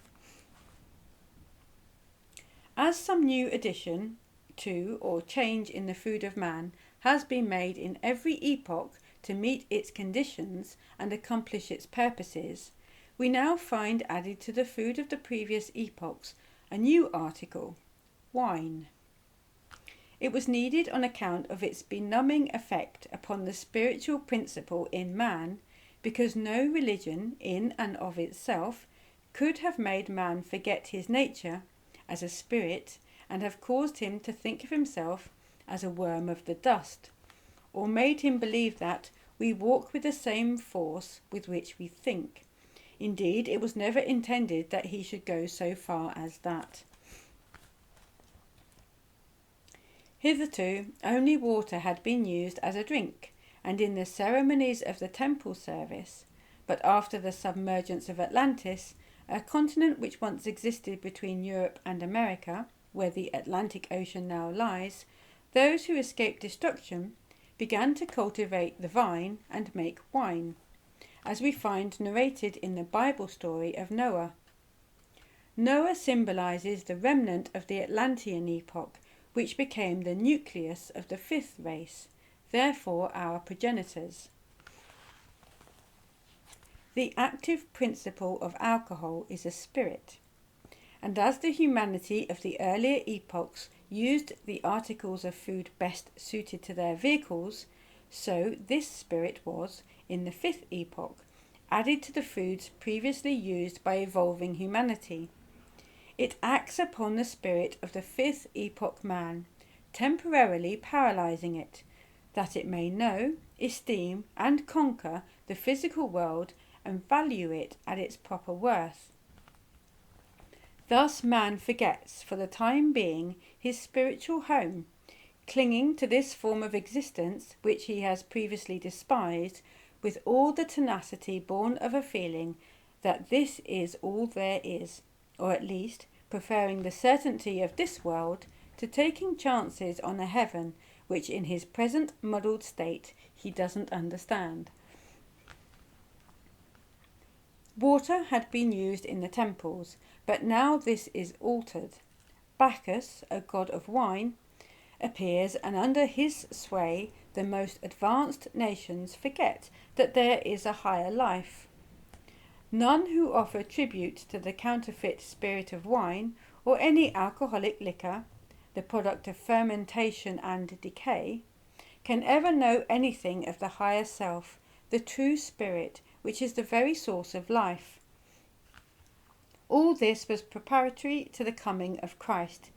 As some new addition to or change in the food of man has been made in every epoch to meet its conditions and accomplish its purposes, we now find added to the food of the previous epochs a new article, wine. It was needed on account of its benumbing effect upon the spiritual principle in man, because no religion in and of itself could have made man forget his nature as a spirit and have caused him to think of himself as a worm of the dust, or made him believe that we walk with the same force with which we think. Indeed, it was never intended that he should go so far as that. Hitherto, only water had been used as a drink, and in the ceremonies of the temple service, but after the submergence of Atlantis, a continent which once existed between Europe and America, where the Atlantic Ocean now lies, those who escaped destruction began to cultivate the vine and make wine, as we find narrated in the Bible story of Noah. Noah symbolises the remnant of the Atlantean epoch, which became the nucleus of the fifth race, therefore our progenitors. The active principle of alcohol is a spirit, and as the humanity of the earlier epochs used the articles of food best suited to their vehicles, so this spirit was, in the fifth epoch, added to the foods previously used by evolving humanity. It acts upon the spirit of the fifth epoch man, temporarily paralysing it, that it may know, esteem and conquer the physical world and value it at its proper worth. Thus man forgets for the time being his spiritual home, clinging to this form of existence which he has previously despised with all the tenacity born of a feeling that this is all there is, or at least preferring the certainty of this world to taking chances on a heaven which in his present muddled state he doesn't understand. Water had been used in the temples, but now this is altered. Bacchus, a god of wine, appears, and under his sway the most advanced nations forget that there is a higher life. None who offer tribute to the counterfeit spirit of wine or any alcoholic liquor, the product of fermentation and decay, can ever know anything of the higher self, the true spirit, which is the very source of life. All this was preparatory to the coming of Christ,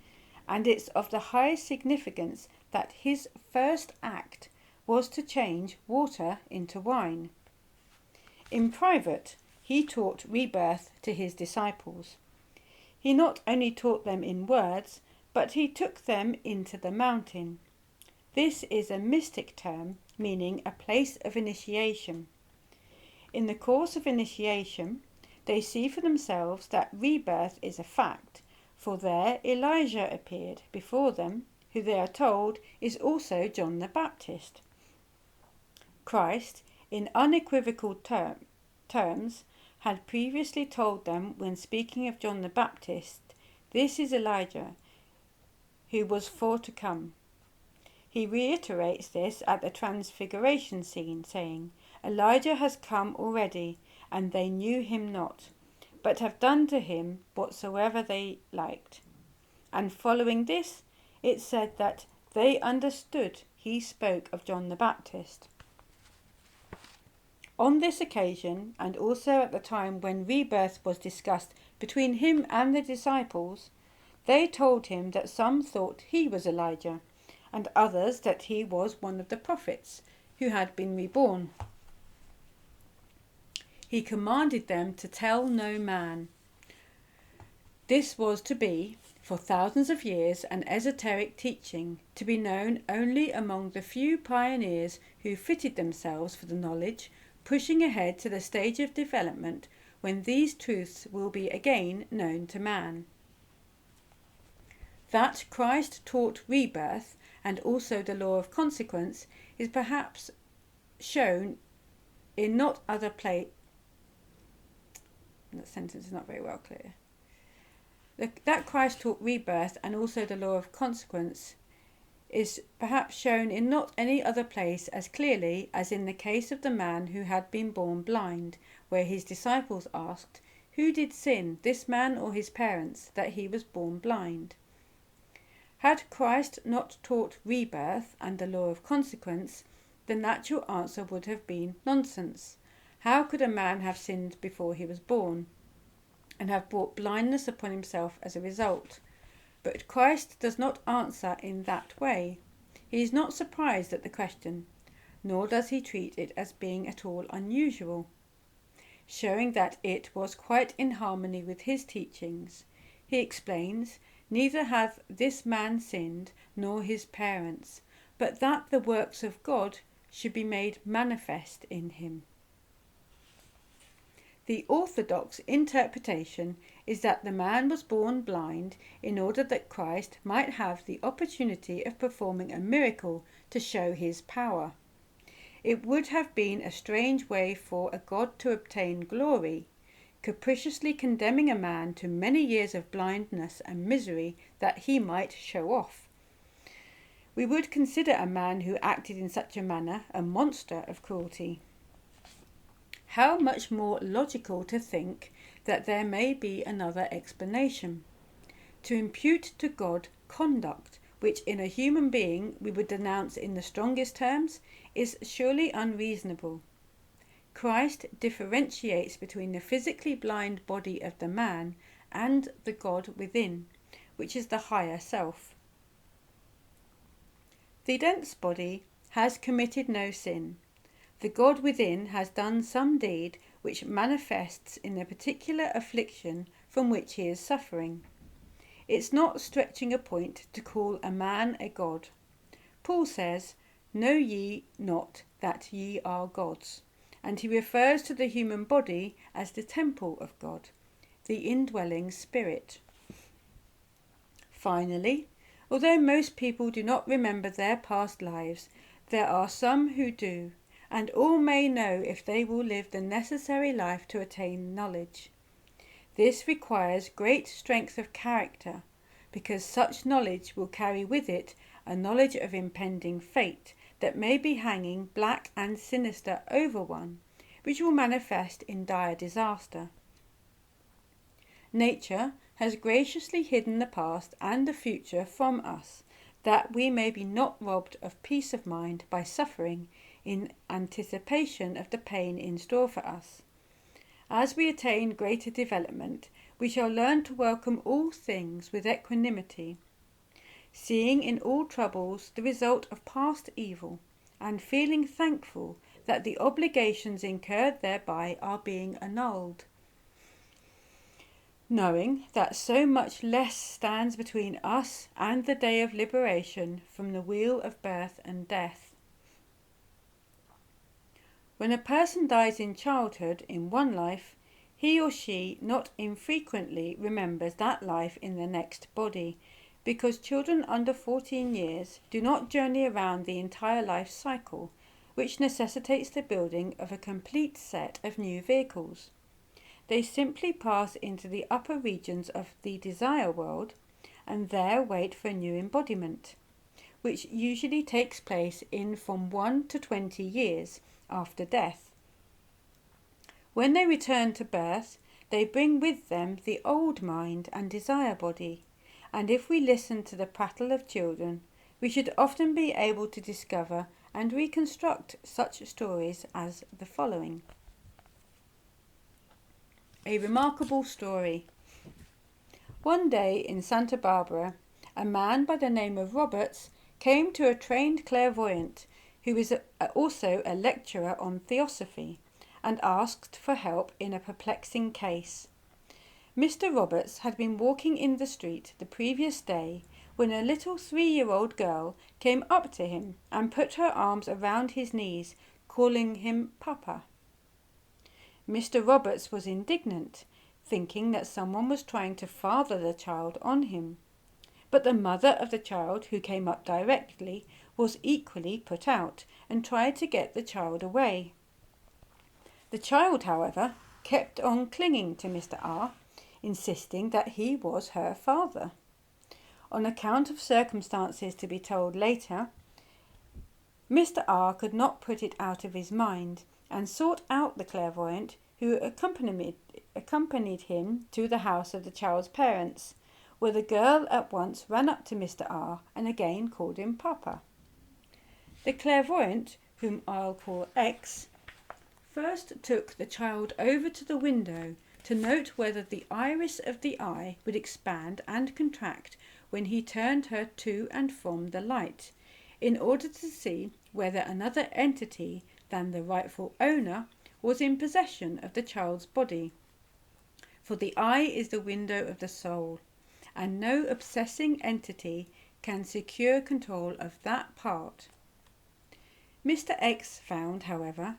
and it's of the highest significance that his first act was to change water into wine. In private, he taught rebirth to his disciples. He not only taught them in words, but he took them into the mountain. This is a mystic term, meaning a place of initiation. In the course of initiation, they see for themselves that rebirth is a fact, for there Elijah appeared before them, who they are told is also John the Baptist. Christ, in unequivocal terms, had previously told them when speaking of John the Baptist, "This is Elijah, who was for to come." He reiterates this at the transfiguration scene, saying, "Elijah has come already, and they knew him not, but have done to him whatsoever they liked." And following this, it said that they understood he spoke of John the Baptist. On this occasion, and also at the time when rebirth was discussed between him and the disciples, they told him that some thought he was Elijah, and others that he was one of the prophets who had been reborn. He commanded them to tell no man. This was to be, for thousands of years, an esoteric teaching, to be known only among the few pioneers who fitted themselves for the knowledge, pushing ahead to the stage of development when these truths will be again known to man. That Christ taught rebirth and also the law of consequence is perhaps shown in not other place. That sentence is not very well clear. That Christ taught rebirth and also the law of consequence is perhaps shown in not any other place as clearly as in the case of the man who had been born blind, where his disciples asked, "Who did sin, this man or his parents, that he was born blind?" Had Christ not taught rebirth and the law of consequence, the natural answer would have been nonsense. How could a man have sinned before he was born, and have brought blindness upon himself as a result? But Christ does not answer in that way. He is not surprised at the question, nor does he treat it as being at all unusual, showing that it was quite in harmony with his teachings. He explains, "Neither hath this man sinned, nor his parents, but that the works of God should be made manifest in him." The orthodox interpretation is that the man was born blind in order that Christ might have the opportunity of performing a miracle to show his power. It would have been a strange way for a God to obtain glory, capriciously condemning a man to many years of blindness and misery that he might show off. We would consider a man who acted in such a manner a monster of cruelty. How much more logical to think that there may be another explanation. To impute to God conduct which in a human being we would denounce in the strongest terms is surely unreasonable. Christ differentiates between the physically blind body of the man and the God within, which is the higher self. The dense body has committed no sin. The God within has done some deed which manifests in the particular affliction from which he is suffering. It's not stretching a point to call a man a god. Paul says, "Know ye not that ye are gods?" and he refers to the human body as the temple of God, the indwelling spirit. Finally, although most people do not remember their past lives, there are some who do, and all may know if they will live the necessary life to attain knowledge. This requires great strength of character, because such knowledge will carry with it a knowledge of impending fate that may be hanging black and sinister over one, which will manifest in dire disaster. Nature has graciously hidden the past and the future from us, that we may be not robbed of peace of mind by suffering in anticipation of the pain in store for us. As we attain greater development, we shall learn to welcome all things with equanimity, seeing in all troubles the result of past evil, and feeling thankful that the obligations incurred thereby are being annulled, knowing that so much less stands between us and the day of liberation from the wheel of birth and death. When a person dies in childhood in one life, he or she not infrequently remembers that life in the next body, because children under 14 years do not journey around the entire life cycle, which necessitates the building of a complete set of new vehicles. They simply pass into the upper regions of the desire world and there wait for a new embodiment, which usually takes place in from 1 to 20 years after death. When they return to birth, they bring with them the old mind and desire body, and if we listen to the prattle of children, we should often be able to discover and reconstruct such stories as the following. A remarkable story. One day in Santa Barbara, a man by the name of Roberts came to a trained clairvoyant who is also a lecturer on theosophy, and asked for help in a perplexing case. Mr. Roberts had been walking in the street the previous day when a little 3-year-old girl came up to him and put her arms around his knees, calling him Papa. Mr. Roberts was indignant, thinking that someone was trying to father the child on him. But the mother of the child, who came up directly, was equally put out and tried to get the child away. The child, however, kept on clinging to Mr. R, insisting that he was her father. On account of circumstances to be told later, Mr. R could not put it out of his mind, and sought out the clairvoyant, who accompanied him to the house of the child's parents, where the girl at once ran up to Mr. R and again called him Papa. The clairvoyant, whom I'll call X, first took the child over to the window to note whether the iris of the eye would expand and contract when he turned her to and from the light, in order to see whether another entity than the rightful owner was in possession of the child's body. For the eye is the window of the soul, and no obsessing entity can secure control of that part. Mr. X found, however,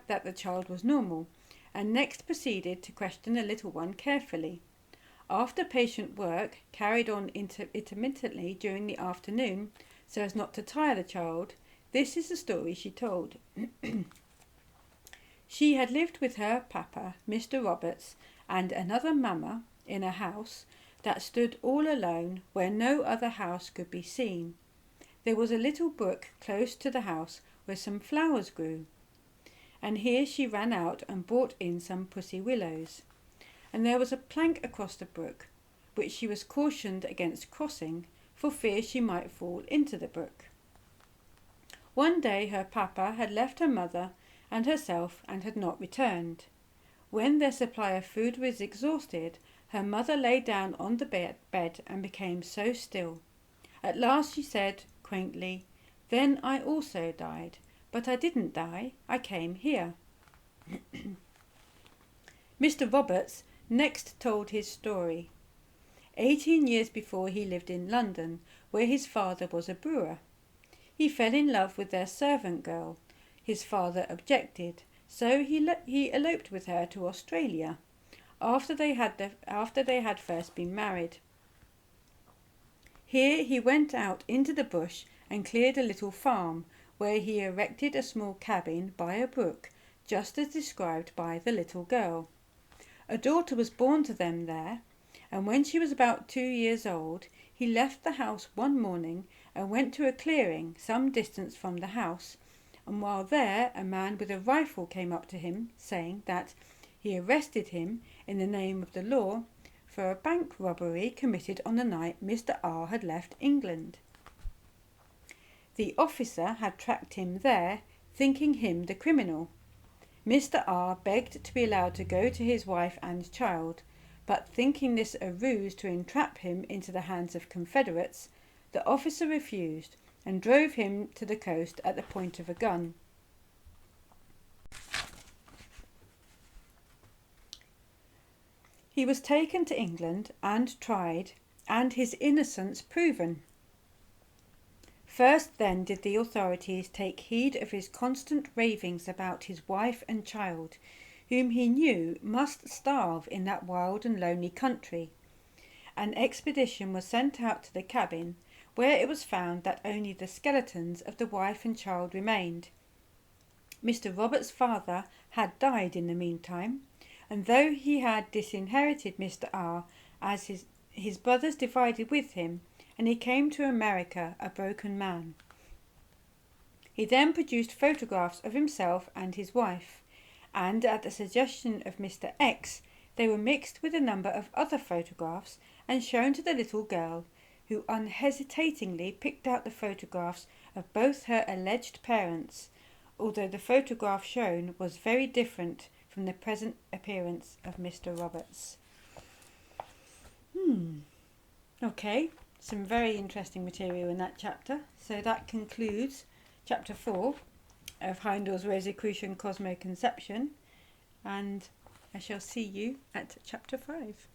that the child was normal, and next proceeded to question the little one carefully. After patient work, carried on intermittently during the afternoon, so as not to tire the child, this is the story she told. She had lived with her papa, Mr. Roberts, and another mamma in a house that stood all alone where no other house could be seen. There was a little brook close to the house where some flowers grew, and here she ran out and brought in some pussy willows. And there was a plank across the brook, which she was cautioned against crossing, for fear she might fall into the brook. One day her papa had left her mother and herself and had not returned. When their supply of food was exhausted, her mother lay down on the bed and became so still. At last she said quaintly, "Then I also died, but I didn't die, I came here." Mr. Roberts next told his story. 18 years before he lived in London, where his father was a brewer. He fell in love with their servant girl. His father objected, so he eloped with her to Australia, after they had first been married. Here he went out into the bush and cleared a little farm, where he erected a small cabin by a brook, just as described by the little girl. A daughter was born to them there, and when she was about 2 years old, he left the house one morning and went to a clearing some distance from the house, and while there a man with a rifle came up to him, saying that he arrested him in the name of the law for a bank robbery committed on the night Mr. R had left England. The officer had tracked him there, thinking him the criminal. Mr. R begged to be allowed to go to his wife and child, but thinking this a ruse to entrap him into the hands of Confederates, the officer refused and drove him to the coast at the point of a gun. He was taken to England and tried, and his innocence proven. First then did the authorities take heed of his constant ravings about his wife and child, whom he knew must starve in that wild and lonely country. An expedition was sent out to the cabin, where it was found that only the skeletons of the wife and child remained. Mr. Roberts' father had died in the meantime, and though he had disinherited Mr. R, as his brothers divided with him, and he came to America a broken man. He then produced photographs of himself and his wife, and at the suggestion of Mr. X, they were mixed with a number of other photographs and shown to the little girl, who unhesitatingly picked out the photographs of both her alleged parents, although the photograph shown was very different from the present appearance of Mr. Roberts. Okay, some very interesting material in that chapter. So that concludes chapter 4 of Heindel's Rosicrucian Cosmo Conception, and I shall see you at chapter 5.